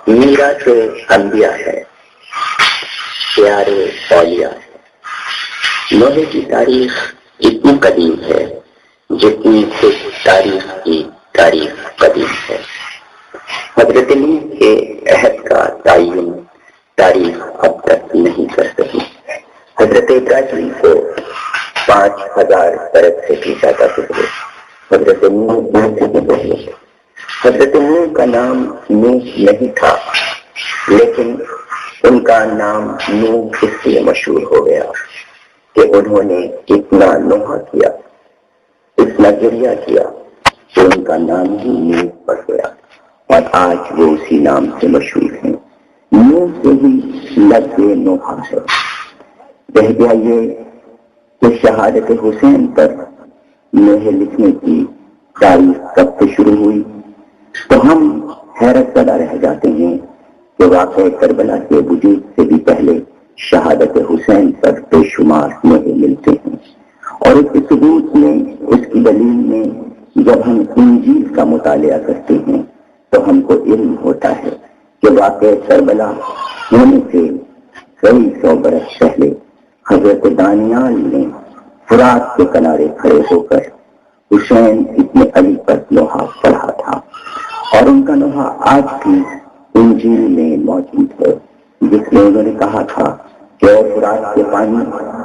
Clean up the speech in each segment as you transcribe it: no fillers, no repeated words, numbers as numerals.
میراث انبیاء ہے، پیارے اولیاء ہے۔ نوح کی تاریخ اتنی قدیم ہے جتنی خود تاریخ کی تاریخ قدیم ہے۔ حضرت نوح کے عہد کا تعین تاریخ اب تک نہیں کر سکی۔ حضرت ابراہیم کو 5000 برس سے بھی زیادہ گزرے۔ حضرت نوح سے بھی پہلے حضرت نوح کا نام نوح نہیں تھا، لیکن ان کا نام نوح اس لیے مشہور ہو گیا کہ انہوں نے اتنا نوحہ کیا، اتنا گریہ کیا کہ ان کا نام ہی نوح پڑ گیا، اور آج وہ اسی نام سے مشہور ہیں۔ نوح سے ہی لفظ نوحہ ہے۔ رہ گیا یہ کہ شہادت حسین پر نوحہ لکھنے کی تاریخ کب سے شروع ہوئی، تو ہم حیرت زدہ رہ جاتے ہیں کہ واقعہ کربلا کے وجود سے بھی پہلے شہادت حسین پر بے شمار نوحے ملتے ہیں، اور اس کے ثبوت میں، اس کی دلیل میں جب ہم انجیل کا مطالعہ کرتے ہیں تو ہم کو علم ہوتا ہے کہ واقعہ کربلا ہونے سے کئی 100 برس پہلے حضرت دانیال نے فرات کے کنارے کھڑے ہو کر حسین ابن علی پر نوحہ پڑھا تھا، اور ان کا نوحہ آج بھی انجیل میں موجود ہے، جس میں انہوں نے کہا تھا کہ اے فرات کے پانی،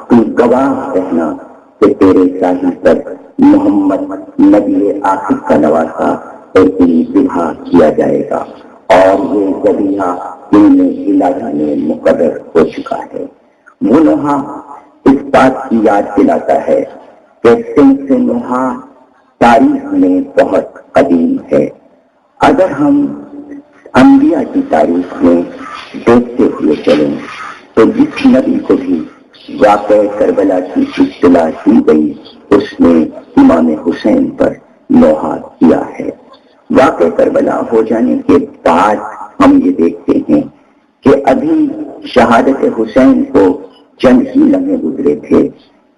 تم گواہ رہنا کہ تیرے ساحل پر محمد نبی آخر کا نواسا ایک ذبح کیا جائے گا، اور یہ ذبیحہ علم الہی میں مقرر ہو چکا ہے۔ وہ نوحہ اس بات کی یاد دلاتا ہے کہ صنف نوحہ تاریخ میں بہت قدیم ہے۔ اگر ہم انبیاء کی تاریخ میں دیکھتے ہوئے چلیں تو جس نبی کو بھی واقعہ کربلا کی اطلاع دی گئی، اس نے امام حسین پر نوحہ کیا ہے۔ واقعہ کربلا ہو جانے کے بعد ہم یہ دیکھتے ہیں کہ ابھی شہادت حسین کو چند ہی لمحے گزرے تھے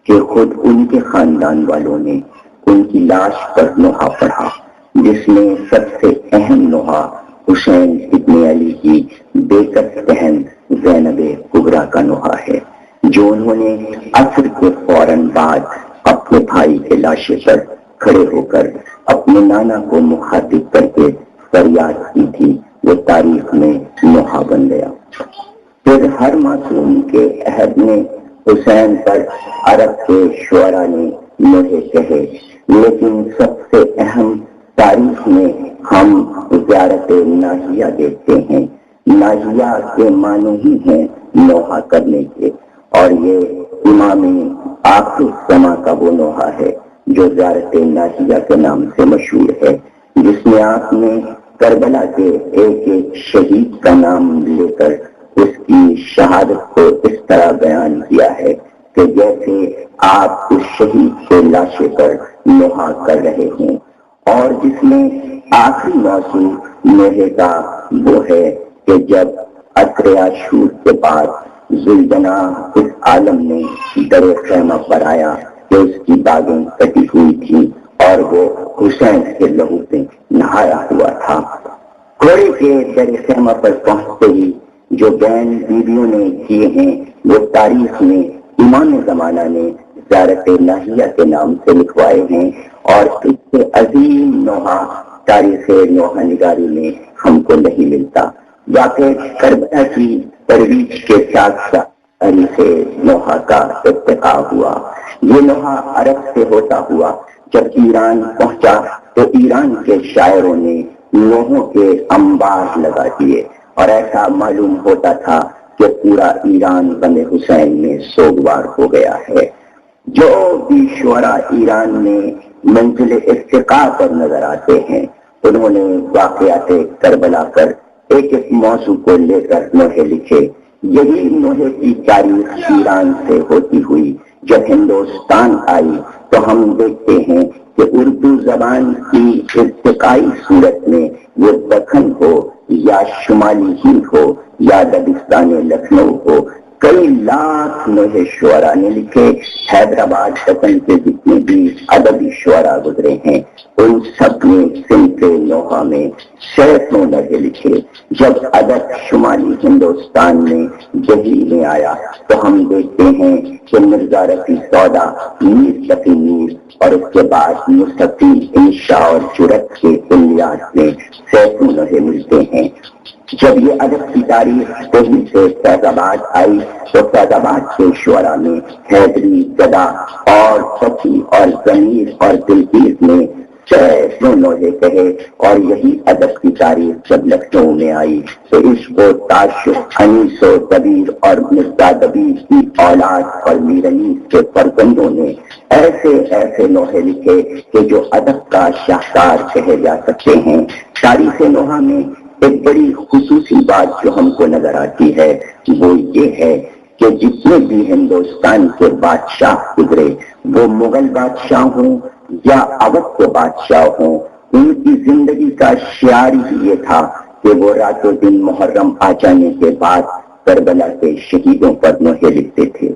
کہ خود ان کے خاندان والوں نے ان کی لاش پر نوحہ پڑھا، جس میں سب سے اہم نوحہ حسین ابن علی کی بیکر بہن زینب کبریٰ کا نوحہ ہے، جو انہوں نے عصر کے فوراً بعد اپنے بھائی کے لاشے پر کھڑے ہو کر اپنے نانا کو مخاطب کر کے فریاد کی تھی۔ وہ تاریخ میں نوحہ بن گیا۔ پھر ہر معصوم کے عہد میں حسین پر عرب کے شعراء نے نوحے کہے، لیکن سب سے اہم تاریخ میں ہم زیارت ناحیہ دیکھتے ہیں۔ ناحیہ کے معنی ہی ہیں نوحہ کرنے کے، اور یہ امام آخر الزماں کا وہ نوحہ ہے جو زیارت ناحیہ کے نام سے مشہور ہے، جس میں آپ نے کربلا کے ایک ایک شہید کا نام لے کر اس کی شہادت کو اس طرح بیان کیا ہے کہ جیسے آپ اس شہید کے لاشے پر نوحہ کر رہے ہیں، اور جس میں آخری موضوع نوحے کا وہ ہے کہ جب عصر عاشور کے بعد ذوالجناح اس عالم نے در خیمہ پر آیا کہ اس کی باغیں کٹی ہوئی تھی اور وہ حسین کے لہو سے نہایا ہوا تھا۔ گھوڑے کے در خیمہ پر پہنچتے ہی جو بین بیویوں نے کیے ہیں وہ تاریخ میں امام زمانہ نے زیارت ناحیہ کے نام سے لکھوائے ہیں، اور اس سے عظیم نوحہ تاریخ نوحہ نگاری میں ہم کو نہیں ملتا۔ واقع کربلا کی ترویج کے ساتھ ساتھ تاریخ نوحہ کا ارتقا ہوا۔ یہ نوحہ عرب سے ہوتا ہوا جب ایران پہنچا تو ایران کے شاعروں نے نوحوں کے انبار لگا دیے، اور ایسا معلوم ہوتا تھا کہ پورا ایران غم حسین میں سوگوار ہو گیا ہے۔ جو بھی شعراء ایران میں منزل ارتقاء پر نظر آتے ہیں، انہوں نے واقعات کربلا پر ایک ایک موضوع کو لے کر نوحے لکھے۔ یہی نوحے کی تاریخ ایران سے ہوتی ہوئی جب ہندوستان آئی تو ہم دیکھتے ہیں کہ اردو زبان کی ارتقائی صورت میں وہ دکن ہو یا شمالی ہند ہو یا دبستان لکھنؤ ہو، کئی لاکھ نوحے شعراء نے لکھے۔ حیدرآباد دکن کے جتنے بھی ادبی شعراء گزرے ہیں ان سب نے صنف نوحہ میں سینکڑوں نوحے لکھے۔ جب ادب شمالی ہندوستان میں دہلی میں آیا تو ہم دیکھتے ہیں کہ مرزا رفیع سودا، میر شفیع میر اور اس کے بعد مصطفی انشاء اور جرت کے کلیات میں سینکڑوں لوہے ملتے ہیں۔ جب یہ ادب کی تاریخ دہلی سے فیض آباد آئی تو فیض آباد کے شعراء میں حیدری، گدا اور سخی اور ضمیر اور دلگیر نے سینکڑوں لوہے کہے، اور یہی ادب کی تاریخ جب لکھنؤ میں آئی تو عشق و تعشق، انیس و دبیر اور مرزا دبیر کی اولاد اور میر انیس کے فرزندوں نے ایسے ایسے لوہے لکھے کہ جو ادب کا شاہکار کہے جا سکتے ہیں۔ تاریخ نوحہ میں ایک بڑی خصوصی بات جو ہم کو نظر آتی ہے وہ یہ ہے کہ جتنے بھی ہندوستان کے بادشاہ گزرے، وہ مغل بادشاہ ہوں یا اودھ کے بادشاہ ہوں، ان کی زندگی کا شعار ہی یہ تھا کہ وہ رات و دن محرم آ جانے کے بعد کربلا کے شہیدوں پر لوہے لکھتے تھے۔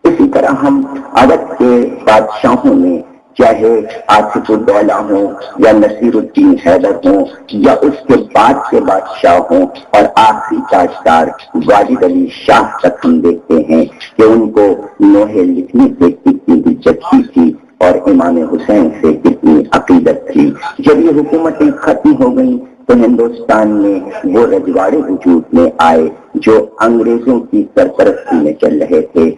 اسی طرح ہم اودھ کے بادشاہوں میں چاہے آصف الدولہ ہوں یا نصیر الدین حیدر ہوں یا اس کے بعد کے بادشاہ ہوں اور آخری تاجدار واجد علی شاہ تک ہم دیکھتے ہیں کہ ان کو لوہے لکھنے سے کتنی دلچسپی تھی اور امام حسین سے کتنی عقیدت تھی۔ جب یہ حکومتیں ختم ہو گئیں تو ہندوستان میں وہ رجواڑے وجود میں آئے جو انگریزوں کی سرپرستی میں چل رہے تھے،